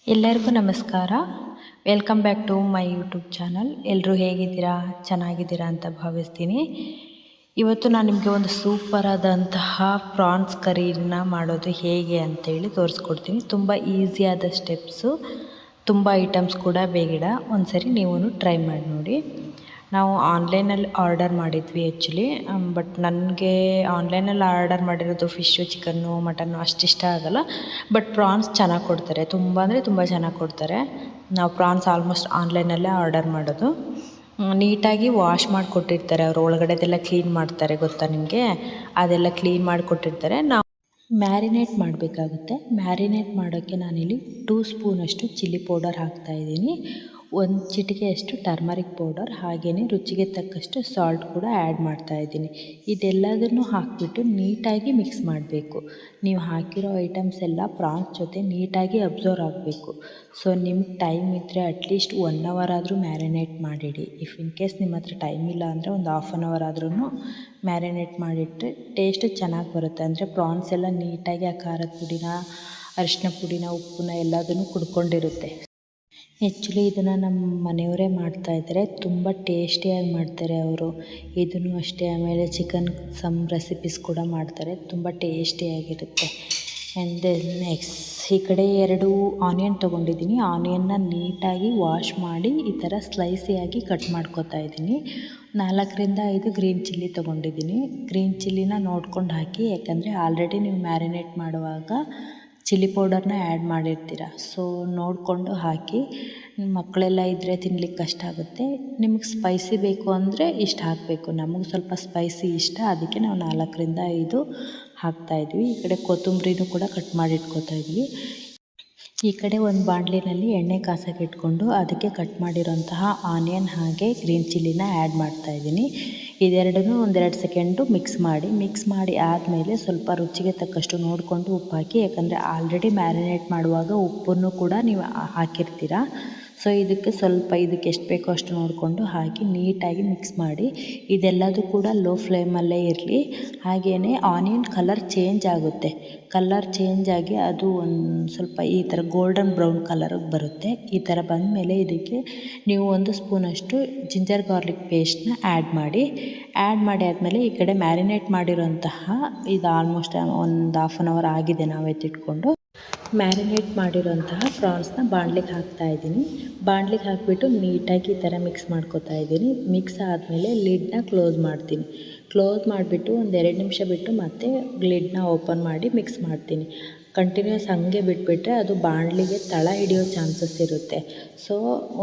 ಎಲ್ಲರಿಗೂ ನಮಸ್ಕಾರ. Welcome back to my YouTube channel. ಎಲ್ಲರೂ ಹೇಗಿದ್ದೀರಾ? ಚೆನ್ನಾಗಿದ್ದೀರಾ ಅಂತ ಭಾವಿಸ್ತೀನಿ. ಇವತ್ತು ನಾನು ನಿಮಗೆ ಒಂದು ಸೂಪರ್ ಆದಂತಹ ಪ್ರಾನ್ಸ್ ಕರಿನ ಮಾಡೋದು ಹೇಗೆ ಅಂತೇಳಿ ತೋರಿಸ್ಕೊಡ್ತೀನಿ. ತುಂಬ ಈಸಿಯಾದ ಸ್ಟೆಪ್ಸು, ತುಂಬ ಐಟಮ್ಸ್ ಕೂಡ ಬೇಡ. ಒಂದ್ಸರಿ ನೀವು ಟ್ರೈ ಮಾಡಿ ನೋಡಿ. ನಾವು ಆನ್ಲೈನಲ್ಲಿ ಆರ್ಡರ್ ಮಾಡಿದ್ವಿ ಆ್ಯಕ್ಚುಲಿ. ಬಟ್ ನನಗೆ ಆನ್ಲೈನಲ್ಲಿ ಆರ್ಡರ್ ಮಾಡಿರೋದು ಫಿಶ್ಶು, ಚಿಕನ್ನು, ಮಟನ್ನು ಅಷ್ಟಿಷ್ಟ ಆಗೋಲ್ಲ. ಬಟ್ ಪ್ರಾನ್ಸ್ ಚೆನ್ನಾಗಿ ಕೊಡ್ತಾರೆ, ತುಂಬ ಅಂದರೆ ತುಂಬ ಚೆನ್ನಾಗಿ ಕೊಡ್ತಾರೆ. ನಾವು ಪ್ರಾನ್ಸ್ ಆಲ್ಮೋಸ್ಟ್ ಆನ್ಲೈನಲ್ಲೇ ಆರ್ಡರ್ ಮಾಡೋದು. ನೀಟಾಗಿ ವಾಶ್ ಮಾಡಿ ಕೊಟ್ಟಿರ್ತಾರೆ ಅವರು. ಒಳಗಡೆದೆಲ್ಲ ಕ್ಲೀನ್ ಮಾಡ್ತಾರೆ, ಗೊತ್ತಾ ನಿಮಗೆ? ಅದೆಲ್ಲ ಕ್ಲೀನ್ ಮಾಡಿ ಕೊಟ್ಟಿರ್ತಾರೆ. ನಾವು ಮ್ಯಾರಿನೇಟ್ ಮಾಡಬೇಕಾಗುತ್ತೆ. ಮ್ಯಾರಿನೇಟ್ ಮಾಡೋಕ್ಕೆ ನಾನಿಲ್ಲಿ 2 ಸ್ಪೂನಷ್ಟು ಚಿಲ್ಲಿ ಪೌಡರ್ ಹಾಕ್ತಾಯಿದ್ದೀನಿ. 1 ಚಿಟಿಕೆಯಷ್ಟು ಟರ್ಮರಿಕ್ ಪೌಡರ್, ಹಾಗೆಯೇ ರುಚಿಗೆ ತಕ್ಕಷ್ಟು ಸಾಲ್ಟ್ ಕೂಡ ಆ್ಯಡ್ ಮಾಡ್ತಾಯಿದ್ದೀನಿ. ಇದೆಲ್ಲದನ್ನು ಹಾಕಿಬಿಟ್ಟು ನೀಟಾಗಿ ಮಿಕ್ಸ್ ಮಾಡಬೇಕು. ನೀವು ಹಾಕಿರೋ ಐಟಮ್ಸ್ ಎಲ್ಲ ಪ್ರಾನ್ಸ್ ಜೊತೆ ನೀಟಾಗಿ ಅಬ್ಸರ್ವ್ ಆಗಬೇಕು. ಸೊ ನಿಮ್ಗೆ ಟೈಮ್ ಇದ್ದರೆ ಅಟ್ಲೀಸ್ಟ್ 1 ಅವರ್ ಆದರೂ ಮ್ಯಾರಿನೇಟ್ ಮಾಡಿಡಿ. ಇಫ್ ಇನ್ ಕೇಸ್ ನಿಮ್ಮ ಹತ್ರ ಟೈಮ್ ಇಲ್ಲ ಅಂದರೆ ಒಂದು ½ ಅನ್ ಅವರ್ ಆದ್ರೂ ಮ್ಯಾರಿನೇಟ್ ಮಾಡಿಟ್ಟರೆ ಟೇಸ್ಟ್ ಚೆನ್ನಾಗಿ ಬರುತ್ತೆ. ಅಂದರೆ ಪ್ರಾನ್ಸ್ ಎಲ್ಲ ನೀಟಾಗಿ ಆ ಖಾರದ ಪುಡಿನ, ಅರಿಶಿನ ಪುಡಿನ, ಉಪ್ಪನ್ನ ಎಲ್ಲದನ್ನು ಕುಡ್ಕೊಂಡಿರುತ್ತೆ. ಆ್ಯಕ್ಚುಲಿ ಇದನ್ನು ನಮ್ಮ ಮನೆಯವರೇ ಮಾಡ್ತಾಯಿದ್ದಾರೆ. ತುಂಬ ಟೇಸ್ಟಿಯಾಗಿ ಮಾಡ್ತಾರೆ ಅವರು. ಇದನ್ನು ಅಷ್ಟೇ. ಆಮೇಲೆ ಚಿಕನ್ ಸಮ್ ರೆಸಿಪೀಸ್ ಕೂಡ ಮಾಡ್ತಾರೆ, ತುಂಬ ಟೇಸ್ಟಿಯಾಗಿರುತ್ತೆ. ಆ್ಯಂಡ್ ದೆನ್ ನೆಕ್ಸ್ಟ್ ಈ ಕಡೆ 2 ಆನಿಯನ್ ತೊಗೊಂಡಿದ್ದೀನಿ. ಆನಿಯನ್ನ ನೀಟಾಗಿ ವಾಶ್ ಮಾಡಿ ಈ ಥರ ಸ್ಲೈಸಿಯಾಗಿ ಕಟ್ ಮಾಡ್ಕೊತಾ ಇದ್ದೀನಿ. 4 ರಿಂದ 5 ಗ್ರೀನ್ ಚಿಲ್ಲಿ ತೊಗೊಂಡಿದ್ದೀನಿ. ಗ್ರೀನ್ ಚಿಲ್ಲಿನ ನೋಡ್ಕೊಂಡು ಹಾಕಿ, ಯಾಕಂದರೆ ಆಲ್ರೆಡಿ ನೀವು ಮ್ಯಾರಿನೇಟ್ ಮಾಡುವಾಗ ಚಿಲ್ಲಿ ಪೌಡರ್ನ ಆ್ಯಡ್ ಮಾಡಿರ್ತೀರ. ಸೊ ನೋಡಿಕೊಂಡು ಹಾಕಿ. ಮಕ್ಕಳೆಲ್ಲ ಇದ್ದರೆ ತಿನ್ಲಿಕ್ಕೆ ಕಷ್ಟ ಆಗುತ್ತೆ. ನಿಮಗೆ ಸ್ಪೈಸಿ ಬೇಕು ಅಂದರೆ ಇಷ್ಟು ಹಾಕಬೇಕು. ನಮಗೆ ಸ್ವಲ್ಪ ಸ್ಪೈಸಿ ಇಷ್ಟ, ಅದಕ್ಕೆ ನಾವು 4 ರಿಂದ 5 ಹಾಕ್ತಾಯಿದ್ವಿ. ಈ ಕಡೆ ಕೊತ್ತಂಬರಿನೂ ಕೂಡ ಕಟ್ ಮಾಡಿ ಇಟ್ಕೊತಾ ಇದ್ವಿ. ಈ ಕಡೆ ಒಂದು ಬಾಣಲಿನಲ್ಲಿ ಎಣ್ಣೆ ಕಾಸಕ್ಕೆ ಇಟ್ಕೊಂಡು ಅದಕ್ಕೆ ಕಟ್ ಮಾಡಿರೋಂತಹ ಆನಿಯನ್ ಹಾಗೆ ಗ್ರೀನ್ ಚಿಲ್ಲಿನ ಆ್ಯಡ್ ಮಾಡ್ತಾಯಿದ್ದೀನಿ. ಇದೆರಡನ್ನೂ 1-2 ಸೆಕೆಂಡು ಮಿಕ್ಸ್ ಮಾಡಿ ಆದಮೇಲೆ ಸ್ವಲ್ಪ ರುಚಿಗೆ ತಕ್ಕಷ್ಟು ನೋಡಿಕೊಂಡು ಉಪ್ಪು ಹಾಕಿ. ಯಾಕಂದರೆ ಆಲ್ರೆಡಿ ಮ್ಯಾರಿನೇಟ್ ಮಾಡುವಾಗ ಉಪ್ಪನ್ನು ಕೂಡ ನೀವು ಹಾಕಿರ್ತೀರ. ಸೊ ಇದಕ್ಕೆ ಎಷ್ಟು ಬೇಕೋ ಅಷ್ಟು ನೋಡಿಕೊಂಡು ಹಾಕಿ ನೀಟಾಗಿ ಮಿಕ್ಸ್ ಮಾಡಿ. ಇದೆಲ್ಲದೂ ಕೂಡ ಲೋ ಫ್ಲೇಮಲ್ಲೇ ಇರಲಿ. ಹಾಗೆಯೇ ಆನಿಯನ್ ಕಲರ್ ಚೇಂಜ್ ಆಗುತ್ತೆ. ಕಲರ್ ಚೇಂಜ್ ಆಗಿ ಅದು ಒಂದು ಸ್ವಲ್ಪ ಈ ಥರ ಗೋಲ್ಡನ್ ಬ್ರೌನ್ ಕಲರಿಗೆ ಬರುತ್ತೆ. ಈ ಥರ ಬಂದಮೇಲೆ ಇದಕ್ಕೆ ನೀವು 1 ಸ್ಪೂನಷ್ಟು ಜಿಂಜರ್ ಗಾರ್ಲಿಕ್ ಪೇಸ್ಟ್ನ ಆ್ಯಡ್ ಮಾಡಿ ಆದಮೇಲೆ ಈ ಕಡೆ ಮ್ಯಾರಿನೇಟ್ ಮಾಡಿರೋಂತಹ ಇದು ಆಲ್ಮೋಸ್ಟ್ ಒಂದು ½ ಅನ್ ಅವರ್ ಆಗಿದೆ ನಾವು ಎತ್ತಿಟ್ಕೊಂಡು. ಮ್ಯಾರಿನೇಟ್ ಮಾಡಿರೋಂತಹ ಪ್ರಾನ್ಸ್ನ ಬಾಣಲಿಗೆ ಹಾಕ್ತಾಯಿದ್ದೀನಿ. ಬಾಣಲಿಗೆ ಹಾಕಿಬಿಟ್ಟು ನೀಟಾಗಿ ಈ ಥರ ಮಿಕ್ಸ್ ಮಾಡ್ಕೊತಾ ಇದ್ದೀನಿ. ಮಿಕ್ಸ್ ಆದಮೇಲೆ ಲಿಡ್ನ ಕ್ಲೋಸ್ ಮಾಡ್ತೀನಿ. ಕ್ಲೋಸ್ ಮಾಡಿಬಿಟ್ಟು ಒಂದು 2 ನಿಮಿಷ ಬಿಟ್ಟು ಮತ್ತೆ ಲಿಡ್ನ ಓಪನ್ ಮಾಡಿ ಮಿಕ್ಸ್ ಮಾಡ್ತೀನಿ. ಕಂಟಿನ್ಯೂಸ್ ಹಾಗೆ ಬಿಟ್ಬಿಟ್ರೆ ಅದು ಬಾಣಲಿಗೆ ತಳ ಹಿಡಿಯೋ ಚಾನ್ಸಸ್ ಇರುತ್ತೆ. ಸೊ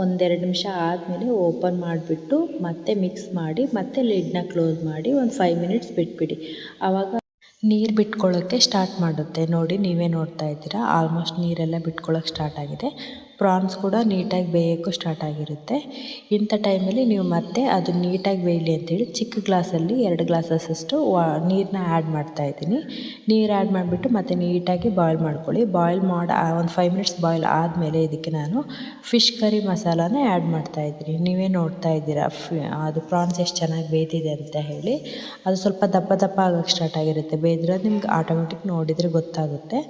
1-2 ನಿಮಿಷ ಆದಮೇಲೆ ಓಪನ್ ಮಾಡಿಬಿಟ್ಟು ಮತ್ತೆ ಮಿಕ್ಸ್ ಮಾಡಿ ಮತ್ತೆ ಲಿಡ್ನ ಕ್ಲೋಸ್ ಮಾಡಿ ಒಂದು 5 ಮಿನಿಟ್ಸ್ ಬಿಟ್ಬಿಡಿ. ಆವಾಗ ನೀರು ಬಿಟ್ಕೊಳ್ಳೋಕ್ಕೆ ಸ್ಟಾರ್ಟ್ ಮಾಡುತ್ತೆ. ನೋಡಿ, ನೀವೇ ನೋಡ್ತಾ ಇದ್ದೀರಾ, ಆಲ್ಮೋಸ್ಟ್ ನೀರೆಲ್ಲ ಬಿಟ್ಕೊಳ್ಳೋಕ್ಕೆ ಸ್ಟಾರ್ಟ್ ಆಗಿದೆ. ಪ್ರಾನ್ಸ್ ಕೂಡ ನೀಟಾಗಿ ಬೇಯೋಕ್ಕೂ ಸ್ಟಾರ್ಟ್ ಆಗಿರುತ್ತೆ. ಇಂಥ ಟೈಮಲ್ಲಿ ನೀವು ಮತ್ತೆ ಅದು ನೀಟಾಗಿ ಬೇಯಲಿ ಅಂತೇಳಿ ಚಿಕ್ಕ ಗ್ಲಾಸಲ್ಲಿ 2 ಗ್ಲಾಸಸ್ಸಷ್ಟು ನೀರನ್ನ ಆ್ಯಡ್ ಮಾಡ್ತಾಯಿದ್ದೀನಿ. ನೀರು ಆ್ಯಡ್ ಮಾಡಿಬಿಟ್ಟು ಮತ್ತೆ ನೀಟಾಗಿ ಬಾಯ್ಲ್ ಮಾಡ್ಕೊಳ್ಳಿ. ಬಾಯ್ಲ್ ಮಾಡಿ ಒಂದು 5 ಮಿನಿಟ್ಸ್ ಬಾಯ್ಲ್ ಆದಮೇಲೆ ಇದಕ್ಕೆ ನಾನು ಫಿಶ್ ಕರಿ ಮಸಾಲಾನ ಆ್ಯಡ್ ಮಾಡ್ತಾಯಿದ್ದೀನಿ. ನೀವೇ ನೋಡ್ತಾ ಇದ್ದೀರಾ ಅದು ಪ್ರಾನ್ಸ್ ಎಷ್ಟು ಚೆನ್ನಾಗಿ ಬೇಯ್ತಿದೆ ಅಂತ ಹೇಳಿ. ಅದು ಸ್ವಲ್ಪ ದಪ್ಪ ಆಗೋಕ್ಕೆ ಸ್ಟಾರ್ಟ್ ಆಗಿರುತ್ತೆ. ಬೇಯ್ದಿರೋದು ನಿಮ್ಗೆ ಆಟೋಮೆಟಿಕ್ ನೋಡಿದರೆ ಗೊತ್ತಾಗುತ್ತೆ.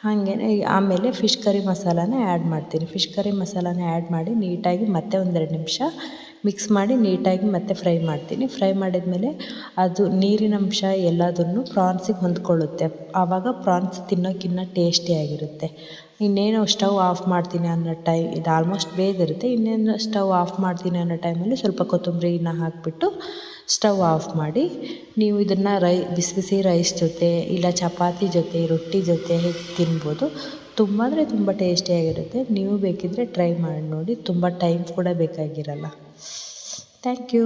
ಹಾಗೆ ಆಮೇಲೆ ಫಿಶ್ ಕರಿ ಮಸಾಲಾನ ಆ್ಯಡ್ ಮಾಡ್ತೀನಿ. ಫಿಶ್ ಕರಿ ಮಸಾಲಾನ ಆ್ಯಡ್ ಮಾಡಿ ನೀಟಾಗಿ ಮತ್ತೆ 1-2 ನಿಮಿಷ ಮಿಕ್ಸ್ ಮಾಡಿ ನೀಟಾಗಿ ಮತ್ತೆ ಫ್ರೈ ಮಾಡ್ತೀನಿ. ಫ್ರೈ ಮಾಡಿದ್ಮೇಲೆ ಅದು ನೀರಿನಂಶ ಎಲ್ಲದನ್ನು ಪ್ರಾನ್ಸಿಗೆ ಹೊಂದ್ಕೊಳ್ಳುತ್ತೆ. ಆವಾಗ ಪ್ರಾನ್ಸ್ ತಿನ್ನೋಕ್ಕಿನ್ನ ಟೇಸ್ಟಿಯಾಗಿರುತ್ತೆ. ಇನ್ನೇನು ಸ್ಟವ್ ಆಫ್ ಮಾಡ್ತೀನಿ ಅನ್ನೋ ಇದು ಆಲ್ಮೋಸ್ಟ್ ಬೇಯ್ದಿರುತ್ತೆ. ಇನ್ನೇನು ಸ್ಟವ್ ಆಫ್ ಮಾಡ್ತೀನಿ ಅನ್ನೋ ಟೈಮಲ್ಲಿ ಸ್ವಲ್ಪ ಕೊತ್ತಂಬರಿನ ಹಾಕಿಬಿಟ್ಟು ಸ್ಟವ್ ಆಫ್ ಮಾಡಿ. ನೀವು ಇದನ್ನು ಬಿಸಿ ಬಿಸಿ ರೈಸ್ ಜೊತೆ, ಇಲ್ಲ ಚಪಾತಿ ಜೊತೆ, ರೊಟ್ಟಿ ಜೊತೆ ಹೇಗೆ ತಿನ್ಬೋದು. ತುಂಬ ಅಂದರೆ ತುಂಬ ಟೇಸ್ಟಿಯಾಗಿರುತ್ತೆ. ನೀವು ಬೇಕಿದ್ದರೆ ಟ್ರೈ ಮಾಡಿ ನೋಡಿ. ತುಂಬ ಟೈಮ್ ಕೂಡ ಬೇಕಾಗಿರಲ್ಲ. Thank you.